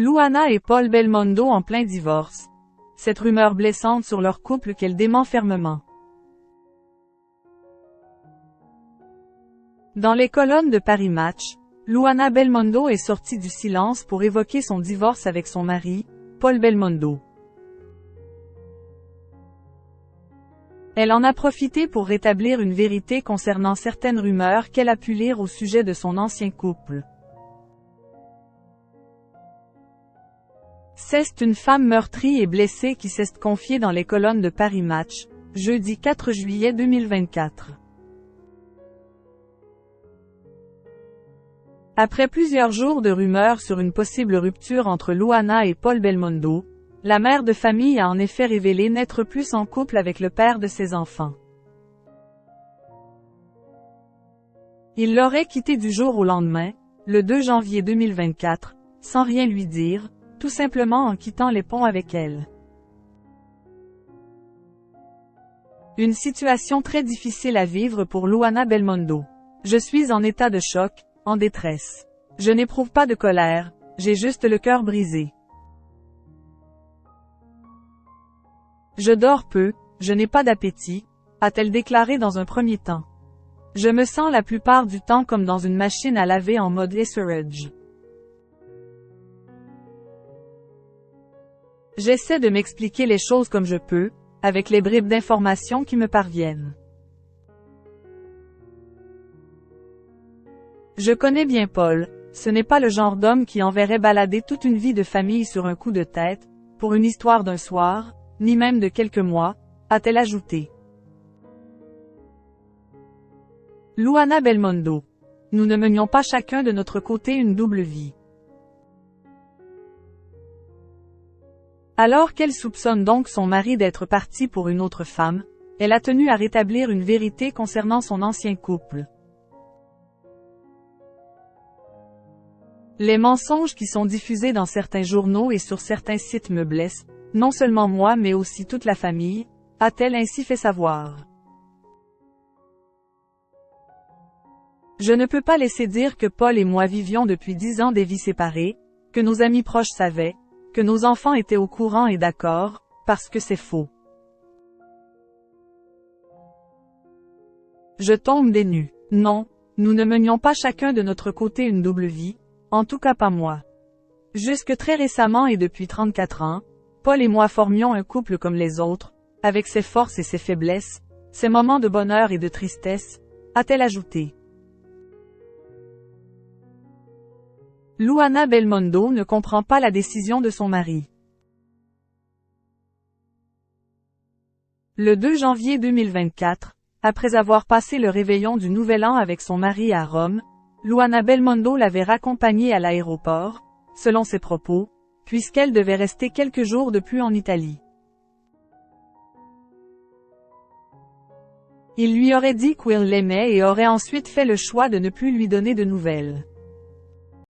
Luana et Paul Belmondo en plein divorce. Cette rumeur blessante sur leur couple qu'elle dément fermement. Dans les colonnes de Paris Match, Luana Belmondo est sortie du silence pour évoquer son divorce avec son mari, Paul Belmondo. Elle en a profité pour rétablir une vérité concernant certaines rumeurs qu'elle a pu lire au sujet de son ancien couple. C'est une femme meurtrie et blessée qui s'est confiée dans les colonnes de Paris Match, jeudi 4 juillet 2024. Après plusieurs jours de rumeurs sur une possible rupture entre Luana et Paul Belmondo, la mère de famille a en effet révélé n'être plus en couple avec le père de ses enfants. Il l'aurait quittée du jour au lendemain, le 2 janvier 2024, sans rien lui dire, tout simplement en quittant les ponts avec elle. Une situation très difficile à vivre pour Luana Belmondo. Je suis en état de choc, en détresse. Je n'éprouve pas de colère, j'ai juste le cœur brisé. Je dors peu, je n'ai pas d'appétit, a-t-elle déclaré dans un premier temps. Je me sens la plupart du temps comme dans une machine à laver en mode essorage. J'essaie de m'expliquer les choses comme je peux, avec les bribes d'informations qui me parviennent. Je connais bien Paul, ce n'est pas le genre d'homme qui enverrait balader toute une vie de famille sur un coup de tête, pour une histoire d'un soir, ni même de quelques mois, a-t-elle ajouté. Luana Belmondo. Nous ne menions pas chacun de notre côté une double vie. Alors qu'elle soupçonne donc son mari d'être parti pour une autre femme, elle a tenu à rétablir une vérité concernant son ancien couple. Les mensonges qui sont diffusés dans certains journaux et sur certains sites me blessent, non seulement moi mais aussi toute la famille, a-t-elle ainsi fait savoir. Je ne peux pas laisser dire que Paul et moi vivions depuis 10 ans des vies séparées, que nos amis proches savaient, que nos enfants étaient au courant et d'accord, parce que c'est faux. Je tombe des nues. Non, nous ne menions pas chacun de notre côté une double vie, en tout cas pas moi. Jusque très récemment et depuis 34 ans, Paul et moi formions un couple comme les autres, avec ses forces et ses faiblesses, ses moments de bonheur et de tristesse, a-t-elle ajouté. Luana Belmondo ne comprend pas la décision de son mari. Le 2 janvier 2024, après avoir passé le réveillon du Nouvel An avec son mari à Rome, Luana Belmondo l'avait raccompagnée à l'aéroport, selon ses propos, puisqu'elle devait rester quelques jours de plus en Italie. Il lui aurait dit qu'il l'aimait et aurait ensuite fait le choix de ne plus lui donner de nouvelles.